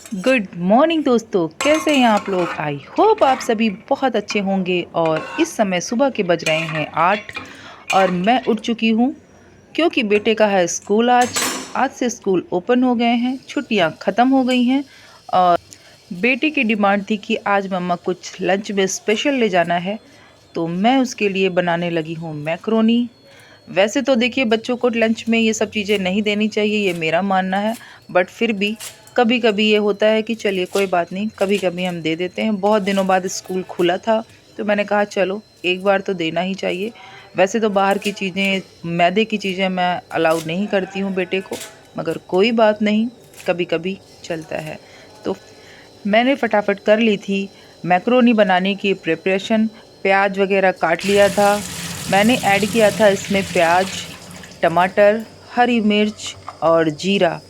Good morning दोस्तों, कैसे हैं आप लोग। आई होप आप सभी बहुत अच्छे होंगे। और इस समय सुबह के बज रहे हैं 8 और मैं उठ चुकी हूँ क्योंकि बेटे का है स्कूल। आज से स्कूल ओपन हो गए हैं, छुट्टियाँ ख़त्म हो गई हैं। और बेटे की डिमांड थी कि आज मम्मा कुछ लंच में स्पेशल ले जाना है, तो मैं उसके लिए बनाने लगी हूँ मैक्रोनी। वैसे तो देखिए, बच्चों को लंच में ये सब चीज़ें नहीं देनी चाहिए, ये मेरा मानना है। बट फिर भी कभी कभी ये होता है कि चलिए कोई बात नहीं, कभी कभी हम दे देते हैं। बहुत दिनों बाद स्कूल खुला था तो मैंने कहा चलो एक बार तो देना ही चाहिए। वैसे तो बाहर की चीज़ें, मैदे की चीज़ें मैं अलाउ नहीं करती हूँ बेटे को, मगर कोई बात नहीं, कभी कभी चलता है। तो मैंने फटाफट कर ली थी मैक्रोनी बनाने की प्रिपरेशन। प्याज वगैरह काट लिया था। मैंने ऐड किया था इसमें प्याज, टमाटर, हरी मिर्च और जीरा।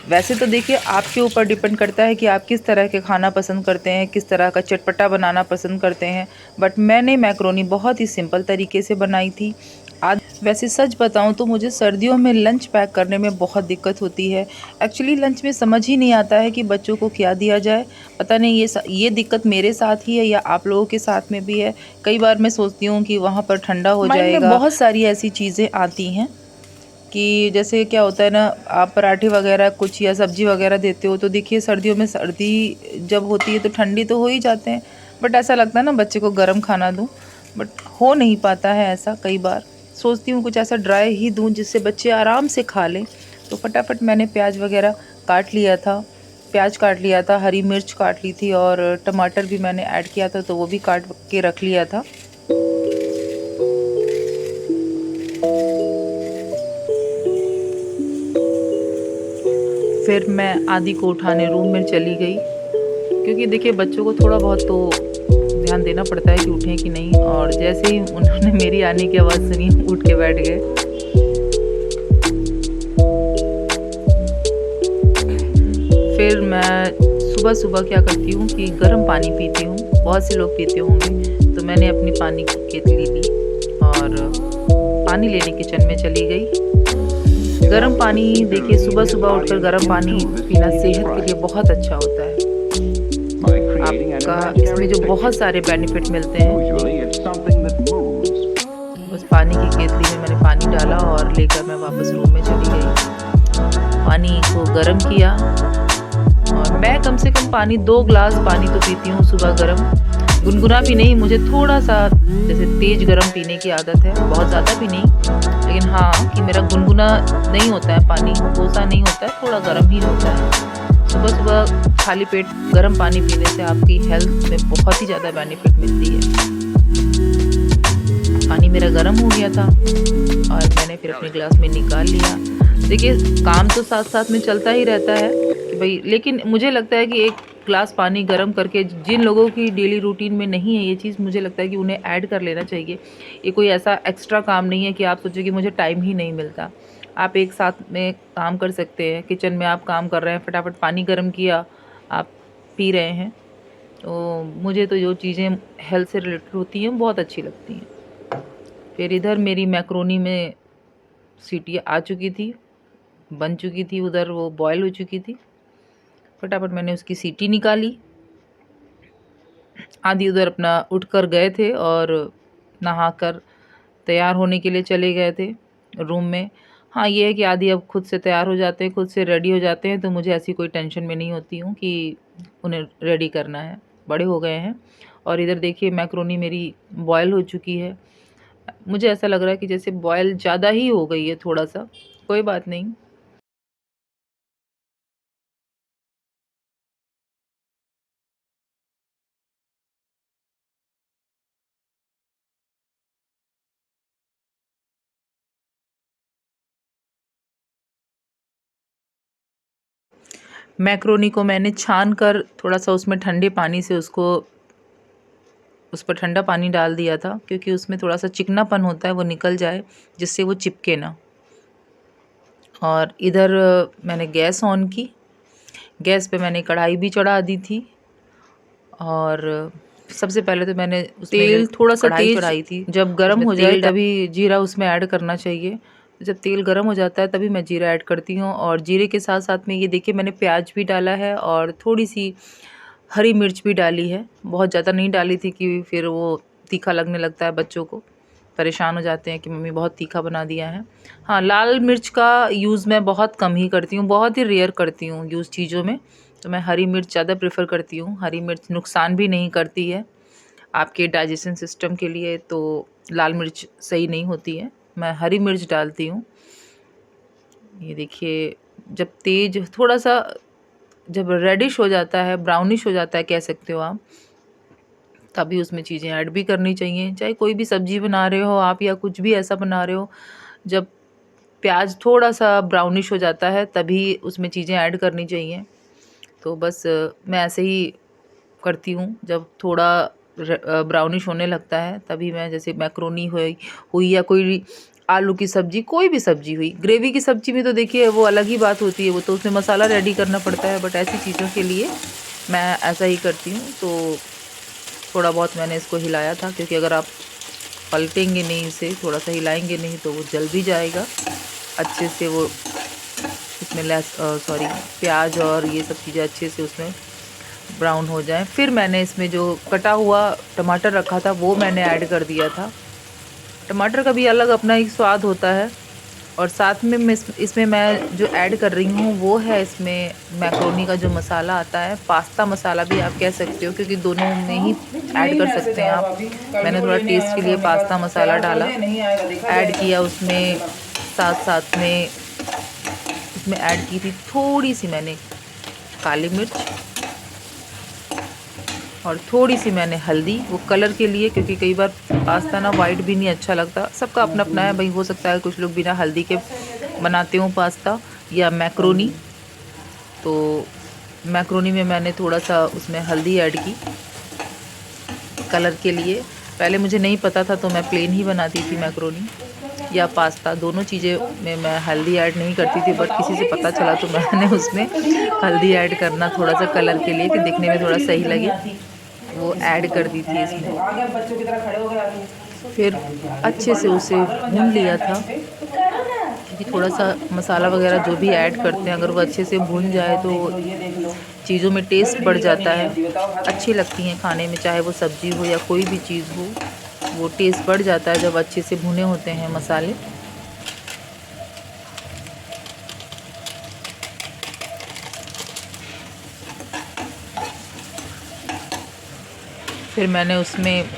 वैसे तो देखिए, आपके ऊपर डिपेंड करता है कि आप किस तरह के खाना पसंद करते हैं, किस तरह का चटपटा बनाना पसंद करते हैं। बट मैंने मैक्रोनी बहुत ही सिंपल तरीके से बनाई थी। आज वैसे सच बताऊं तो मुझे सर्दियों में लंच पैक करने में बहुत दिक्कत होती है। एक्चुअली लंच में समझ ही नहीं आता है कि बच्चों को क्या दिया जाए। पता नहीं ये दिक्कत मेरे साथ ही है या आप लोगों के साथ में भी है। कई बार मैं सोचती हूँ कि वहाँ पर ठंडा हो जाएगा। माइंड में बहुत सारी ऐसी चीज़ें आती हैं कि जैसे क्या होता है ना, आप पराठे वगैरह कुछ या सब्जी वगैरह देते हो तो देखिए, सर्दियों में सर्दी जब होती है तो ठंडी तो हो ही जाते हैं। बट ऐसा लगता है ना बच्चे को गर्म खाना दूं, बट हो नहीं पाता है ऐसा। कई बार सोचती हूँ कुछ ऐसा ड्राई ही दूं जिससे बच्चे आराम से खा लें। तो फटाफट मैंने प्याज वगैरह काट लिया था। प्याज काट लिया था, हरी मिर्च काट ली थी और टमाटर भी मैंने ऐड किया था, तो वो भी काट के रख लिया था। फिर मैं आदि को उठाने रूम में चली गई, क्योंकि देखिए बच्चों को थोड़ा बहुत तो ध्यान देना पड़ता है कि उठें कि नहीं। और जैसे ही उन्होंने मेरी आने की आवाज़ सुनी, उठ के बैठ गए। फिर मैं सुबह सुबह क्या करती हूँ कि गर्म पानी पीती हूँ। बहुत से लोग पीते होंगे, तो मैंने अपनी पानी की केतली ली और पानी लेने किचन में चली गई। गर्म पानी, देखिए सुबह सुबह उठकर गर्म पानी पीना सेहत के लिए बहुत अच्छा होता है। आपका इसमें जो बहुत सारे बेनिफिट मिलते हैं। उस पानी की केतली में मैंने पानी डाला और लेकर मैं वापस रूम में चली गई। पानी को गर्म किया और मैं कम से कम पानी 2 ग्लास पानी तो पीती हूँ सुबह गर्म। गुनगुना भी नहीं, मुझे थोड़ा सा जैसे तेज गर्म पीने की आदत है, बहुत ज़्यादा भी नहीं। लेकिन हाँ, कि मेरा गुनगुना नहीं होता है पानी, कोसा नहीं होता है, थोड़ा गर्म ही होता है। सुबह सुबह खाली पेट गर्म पानी पीने से आपकी हेल्थ में बहुत ही ज़्यादा बेनिफिट मिलती है। पानी मेरा गर्म हो गया था और मैंने फिर अपने ग्लास में निकाल लिया। देखिए, काम तो साथ साथ में चलता ही रहता है कि भाई, लेकिन मुझे लगता है कि एक ग्लास पानी गर्म करके, जिन लोगों की डेली रूटीन में नहीं है ये चीज़, मुझे लगता है कि उन्हें ऐड कर लेना चाहिए। ये कोई ऐसा एक्स्ट्रा काम नहीं है कि आप सोचो कि मुझे टाइम ही नहीं मिलता। आप एक साथ में काम कर सकते हैं। किचन में आप काम कर रहे हैं, फटाफट पानी गर्म किया, आप पी रहे हैं। तो मुझे तो जो चीज़ें हेल्थ से रिलेटेड होती हैं बहुत अच्छी लगती हैं। फिर इधर मेरी मैक्रोनी में सीटी आ चुकी थी, बन चुकी थी, उधर वो बॉयल हो चुकी थी। फटाफट मैंने उसकी सीटी निकाली। आदि उधर अपना उठकर गए थे और नहाकर तैयार होने के लिए चले गए थे रूम में। हाँ, ये है कि आदि अब खुद से तैयार हो जाते हैं, खुद से रेडी हो जाते हैं, तो मुझे ऐसी कोई टेंशन में नहीं होती हूँ कि उन्हें रेडी करना है, बड़े हो गए हैं। और इधर देखिए मैक्रोनी मेरी बॉयल हो चुकी है। मुझे ऐसा लग रहा है कि जैसे बॉयल ज़्यादा ही हो गई है थोड़ा सा, कोई बात नहीं। मैक्रोनी को मैंने छान कर थोड़ा सा उसमें ठंडे पानी से उस पर ठंडा पानी डाल दिया था, क्योंकि उसमें थोड़ा सा चिकनापन होता है, वो निकल जाए, जिससे वो चिपके ना। और इधर मैंने गैस ऑन की। गैस पे मैंने कढ़ाई भी चढ़ा दी थी और सबसे पहले तो मैंने तेल थोड़ा सा तेज चढ़ाई थी। जब गर्म हो जाए तभी जीरा उसमें ऐड करना चाहिए। जब तेल गर्म हो जाता है तभी मैं जीरा ऐड करती हूँ। और जीरे के साथ साथ में ये देखिए मैंने प्याज भी डाला है और थोड़ी सी हरी मिर्च भी डाली है। बहुत ज़्यादा नहीं डाली थी कि फिर वो तीखा लगने लगता है, बच्चों को परेशान हो जाते हैं कि मम्मी बहुत तीखा बना दिया है। हाँ, लाल मिर्च का यूज़ मैं बहुत कम ही करती हूँ, बहुत ही रेयर करती हूँ यूज़ चीज़ों में। तो मैं हरी मिर्च ज़्यादा प्रेफर करती हूँ। हरी मिर्च नुकसान भी नहीं करती है आपके डाइजेशन सिस्टम के लिए, तो लाल मिर्च सही नहीं होती है। मैं हरी मिर्च डालती हूँ। ये देखिए जब तेज थोड़ा सा जब रेडिश हो जाता है, ब्राउनिश हो जाता है कह सकते हो आप, तभी उसमें चीज़ें ऐड भी करनी चाहिए। चाहे कोई भी सब्ज़ी बना रहे हो आप या कुछ भी ऐसा बना रहे हो, जब प्याज थोड़ा सा ब्राउनिश हो जाता है तभी उसमें चीज़ें ऐड करनी चाहिए। तो बस मैं ऐसे ही करती हूँ। जब थोड़ा ब्राउनिश होने लगता है तभी मैं, जैसे मैक्रोनी हुई या कोई आलू की सब्ज़ी, कोई भी सब्ज़ी हुई, ग्रेवी की सब्ज़ी में तो देखिए वो अलग ही बात होती है, वो तो उसमें मसाला रेडी करना पड़ता है। बट ऐसी चीज़ों के लिए मैं ऐसा ही करती हूँ। तो थोड़ा बहुत मैंने इसको हिलाया था, क्योंकि अगर आप पलटेंगे नहीं, इसे थोड़ा सा हिलाएंगे नहीं तो वो जल भी जाएगा अच्छे से। वो इसमें प्याज और ये सब चीज़ें अच्छे से उसमें ब्राउन हो जाए। फिर मैंने इसमें जो कटा हुआ टमाटर रखा था वो मैंने ऐड कर दिया था। टमाटर का भी अलग अपना एक स्वाद होता है। और साथ में इसमें मैं जो ऐड कर रही हूँ वो है इसमें मैक्रोनी का जो मसाला आता है, पास्ता मसाला भी आप कह सकते हो, क्योंकि दोनों में ही ऐड कर सकते हैं आप। मैंने थोड़ा टेस्ट के लिए पास्ता मसाला डाला, ऐड किया उसमें। साथ साथ में इसमें ऐड की थी थोड़ी सी मैंने काली मिर्च और थोड़ी सी मैंने हल्दी, वो कलर के लिए, क्योंकि कई बार पास्ता ना वाइट भी नहीं अच्छा लगता। सबका अपना अपना है भाई, हो सकता है कुछ लोग बिना हल्दी के बनाते हो पास्ता या मैक्रोनी। तो मैक्रोनी में मैंने थोड़ा सा उसमें हल्दी ऐड की कलर के लिए। पहले मुझे नहीं पता था तो मैं प्लेन ही बनाती थी मैक्रोनी या पास्ता, दोनों चीज़ें में मैं हल्दी ऐड नहीं करती थी। बट किसी से पता चला तो मैंने उसमें हल्दी ऐड करना थोड़ा सा कलर के लिए, कि दिखने में थोड़ा सही लगे, वो ऐड कर दी थी इसमें। फिर अच्छे से उसे भून लिया था, क्योंकि थोड़ा सा मसाला वगैरह जो भी ऐड करते हैं अगर वो अच्छे से भून जाए तो चीज़ों में टेस्ट बढ़ जाता है, अच्छी लगती हैं खाने में, चाहे वो सब्ज़ी हो या कोई भी चीज़ हो, वो टेस्ट बढ़ जाता है जब अच्छे से भुने होते हैं मसाले। फिर मैंने उसमें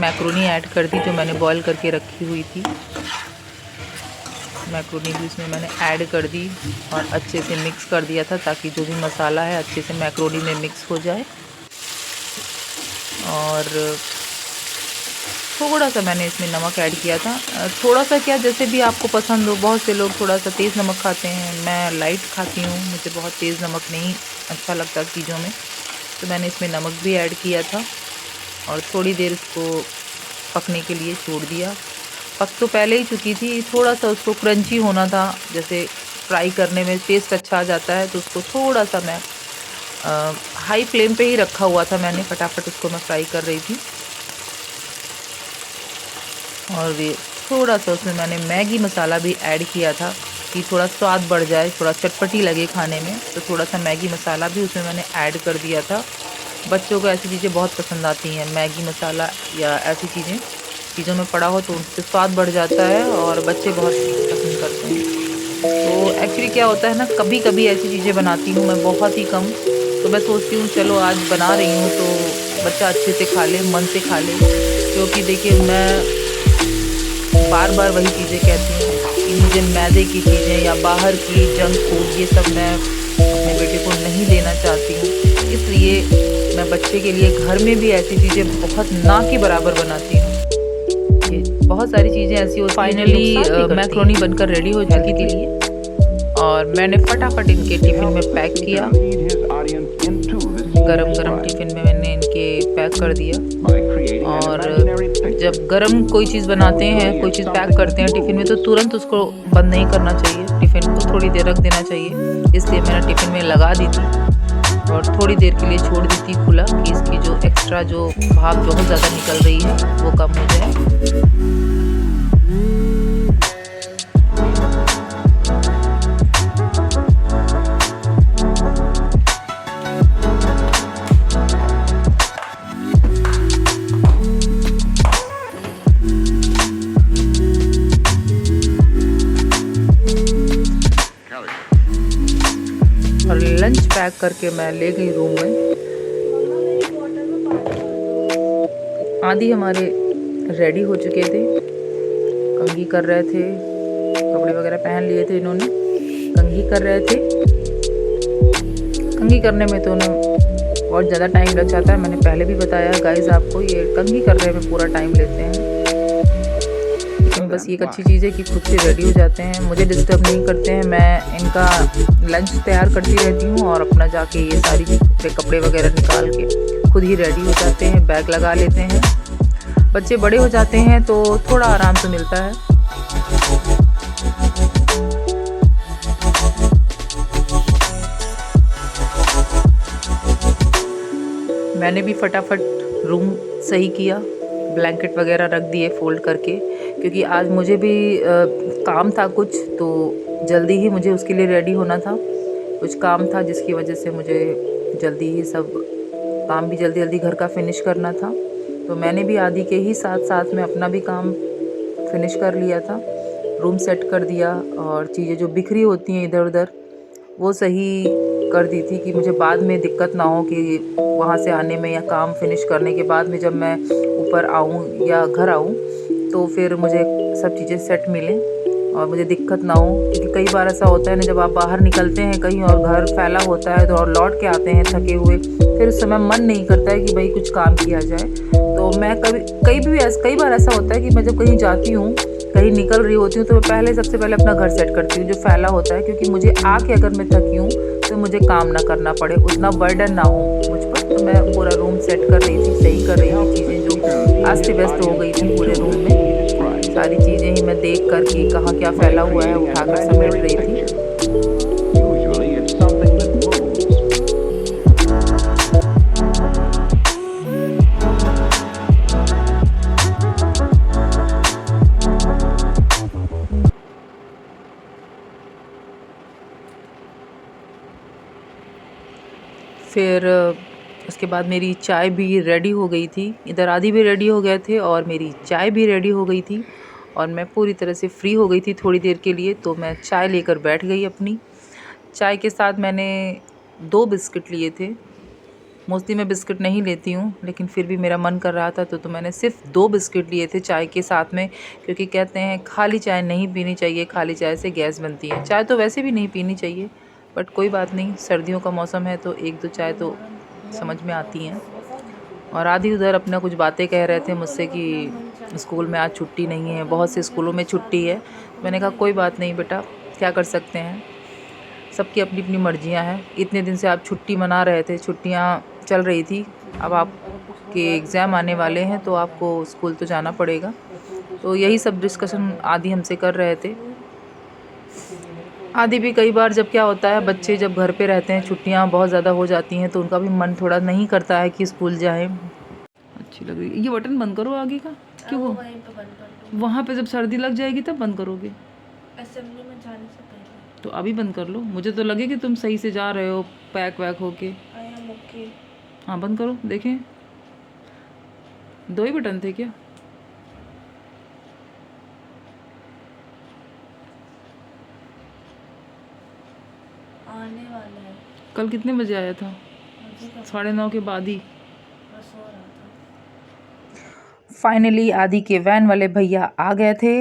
मैक्रोनी ऐड कर दी जो मैंने बॉईल करके रखी हुई थी। मैक्रोनी भी उसमें मैंने ऐड कर दी और अच्छे से मिक्स कर दिया था, ताकि जो भी मसाला है अच्छे से मैक्रोनी में मिक्स हो जाए। और थोड़ा सा मैंने इसमें नमक ऐड किया था, थोड़ा सा क्या, जैसे भी आपको पसंद हो। बहुत से लोग थोड़ा सा तेज़ नमक खाते हैं, मैं लाइट खाती हूँ, मुझे बहुत तेज़ नमक नहीं अच्छा लगता चीज़ों में। तो मैंने इसमें नमक भी ऐड किया था और थोड़ी देर इसको पकने के लिए छोड़ दिया। पक तो पहले ही चुकी थी, थोड़ा सा उसको क्रंची होना था, जैसे फ्राई करने में टेस्ट अच्छा आ जाता है। तो उसको थोड़ा सा मैं हाई फ्लेम पे ही रखा हुआ था, मैंने फटाफट उसको मैं फ्राई कर रही थी। और ये थोड़ा सा उसमें मैंने मैगी मसाला भी ऐड किया था कि थोड़ा स्वाद बढ़ जाए, थोड़ा चटपटी लगे खाने में। तो थोड़ा सा मैगी मसाला भी उसमें मैंने ऐड कर दिया था। बच्चों को ऐसी चीज़ें बहुत पसंद आती हैं, मैगी मसाला या ऐसी चीज़ों में पड़ा हो तो उससे स्वाद बढ़ जाता है और बच्चे बहुत पसंद करते हैं। तो एक्चुअली क्या होता है ना, कभी कभी ऐसी चीज़ें बनाती हूँ मैं, बहुत ही कम। तो मैं सोचती हूँ चलो आज बना रही हूँ तो बच्चा अच्छे से खा ले, मन से खा ले। क्योंकि देखिए मैं बार बार वही चीज़ें कहती हूँ कि मुझे मैदे की चीज़ें या बाहर की जंक फूड ये सब मैं अपने बेटे को नहीं देना चाहती हूँ। इसलिए मैं बच्चे के लिए घर में भी ऐसी चीज़ें बहुत ना के बराबर बनाती हूँ। ये बहुत सारी चीज़ें ऐसी होती हैं। फाइनली मैक्रोनी बनकर रेडी हो चुकी थी और मैंने फटाफट इनके टिफ़िन में पैक किया। गरम गरम टिफ़िन में मैंने इनके पैक कर दिया। और जब गरम कोई चीज़ बनाते हैं, कोई चीज़ पैक करते हैं टिफ़िन में, तो तुरंत उसको बंद नहीं करना चाहिए, टिफ़िन को थोड़ी देर रख देना चाहिए। इसलिए मैंने टिफ़िन में लगा दी थी और थोड़ी देर के लिए छोड़ दी थी खुला, कि इसकी जो एक्स्ट्रा जो भाप बहुत ज़्यादा निकल रही है वो कम हो जाए। पैक करके मैं ले गई रूम में। आदि हमारे रेडी हो चुके थे, कंघी कर रहे थे, कपड़े वगैरह पहन लिए थे इन्होंने, कंघी कर रहे थे। कंघी करने में तो उन्हें बहुत ज़्यादा टाइम लग जाता है, मैंने पहले भी बताया गाइस आपको, ये कंघी करने में पूरा टाइम लेते हैं। लेकिन बस ये एक अच्छी चीज़ है कि खुद से रेडी हो जाते हैं, मुझे डिस्टर्ब नहीं करते हैं। मैं इनका लंच तैयार करती रहती हूँ और अपना जाके ये सारी कपड़े वगैरह निकाल के खुद ही रेडी हो जाते हैं, बैग लगा लेते हैं। बच्चे बड़े हो जाते हैं तो थोड़ा आराम तो मिलता है। मैंने भी फटाफट रूम सही किया, ब्लैंकेट वगैरह रख दिए फ़ोल्ड करके, क्योंकि आज मुझे भी काम था कुछ, तो जल्दी ही मुझे उसके लिए रेडी होना था। कुछ काम था जिसकी वजह से मुझे जल्दी ही सब काम भी जल्दी घर का फिनिश करना था। तो मैंने भी आदि के ही साथ साथ में अपना भी काम फिनिश कर लिया था, रूम सेट कर दिया और चीज़ें जो बिखरी होती हैं इधर उधर वो सही कर दी थी कि मुझे बाद में दिक्कत ना हो कि वहाँ से आने में या काम फिनिश करने के बाद में जब मैं ऊपर आऊँ या घर आऊँ तो फिर मुझे सब चीज़ें सेट मिलें और मुझे दिक्कत ना हो। क्योंकि कई बार ऐसा होता है ना, जब आप बाहर निकलते हैं कहीं और घर फैला होता है तो और लौट के आते हैं थके हुए, फिर उस समय मन नहीं करता है कि भाई कुछ काम किया जाए। तो मैं कई बार ऐसा होता है कि मैं जब कहीं जाती हूँ, कहीं निकल रही होती हूँ, तो मैं सबसे पहले अपना घर सेट करती हूँ जो फैला होता है, क्योंकि मुझे आके अगर मैं थकी हूँ तो मुझे काम ना करना पड़े, उतना बर्डन ना हो मुझ पर। तो मैं पूरा रूम सेट कर रही थी, सही कर रही थी, चीज़ें जो अस्त व्यस्त हो गई थी पूरे रूम में, सारी चीज़ें ही मैं देख कर कि कहाँ क्या फैला हुआ है उठाकर समेट रही थी। फिर उसके बाद मेरी चाय भी रेडी हो गई थी, इधर आदि भी रेडी हो गए थे और मेरी चाय भी रेडी हो गई थी और मैं पूरी तरह से फ्री हो गई थी थोड़ी देर के लिए। तो मैं चाय लेकर बैठ गई अपनी। चाय के साथ मैंने 2 बिस्किट लिए थे। मोस्टली मैं बिस्किट नहीं लेती हूँ, लेकिन फिर भी मेरा मन कर रहा था तो मैंने सिर्फ 2 बिस्किट लिए थे चाय के साथ में, क्योंकि कहते हैं खाली चाय नहीं पीनी चाहिए, खाली चाय से गैस बनती है। चाय तो वैसे भी नहीं पीनी चाहिए, बट कोई बात नहीं, सर्दियों का मौसम है तो 1-2 चाय तो समझ में आती हैं। और आदि उधर अपना कुछ बातें कह रहे थे मुझसे कि स्कूल में आज छुट्टी नहीं है, बहुत से स्कूलों में छुट्टी है। मैंने कहा कोई बात नहीं बेटा, क्या कर सकते हैं, सबकी अपनी अपनी मर्जियां हैं। इतने दिन से आप छुट्टी मना रहे थे, छुट्टियां चल रही थी, अब आपके एग्ज़ाम आने वाले हैं तो आपको स्कूल तो जाना पड़ेगा। तो यही सब डिस्कशन आदि हमसे कर रहे थे। आदि भी कई बार जब क्या होता है, बच्चे जब घर पे रहते हैं, छुट्टियां बहुत ज़्यादा हो जाती हैं तो उनका भी मन थोड़ा नहीं करता है कि स्कूल जाएं। अच्छी लग रही है ये बटन, बंद करो आगे का, क्यों वो वहाँ पे जब सर्दी लग जाएगी तब बंद करोगे, असेंबली में जाने से पहले। तो अभी बंद कर लो, मुझे तो लगे कि तुम सही से जा रहे हो पैक वैक होके। हाँ बंद करो, देखें 2 ही बटन थे क्या? आने वाला है। कल कितने बजे आया था? 9:30 के बाद ही। फाइनली आदि के वैन वाले भैया आ गए थे,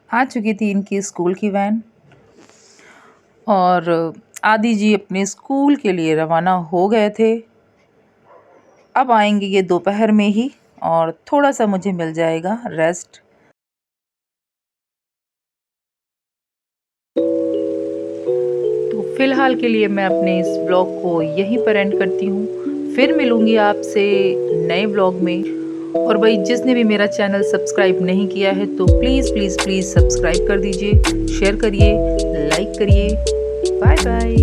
आ चुकी थी इनकी स्कूल की वैन और आदि जी अपने स्कूल के लिए रवाना हो गए थे। अब आएंगे ये दोपहर में ही और थोड़ा सा मुझे मिल जाएगा रेस्ट। तो फिलहाल के लिए मैं अपने इस ब्लॉग को यहीं पर एंड करती हूँ। फिर मिलूँगी आपसे नए ब्लॉग में। और भाई जिसने भी मेरा चैनल सब्सक्राइब नहीं किया है तो प्लीज़ प्लीज़ प्लीज़ सब्सक्राइब कर दीजिए, शेयर करिए, लाइक करिए। Bye bye.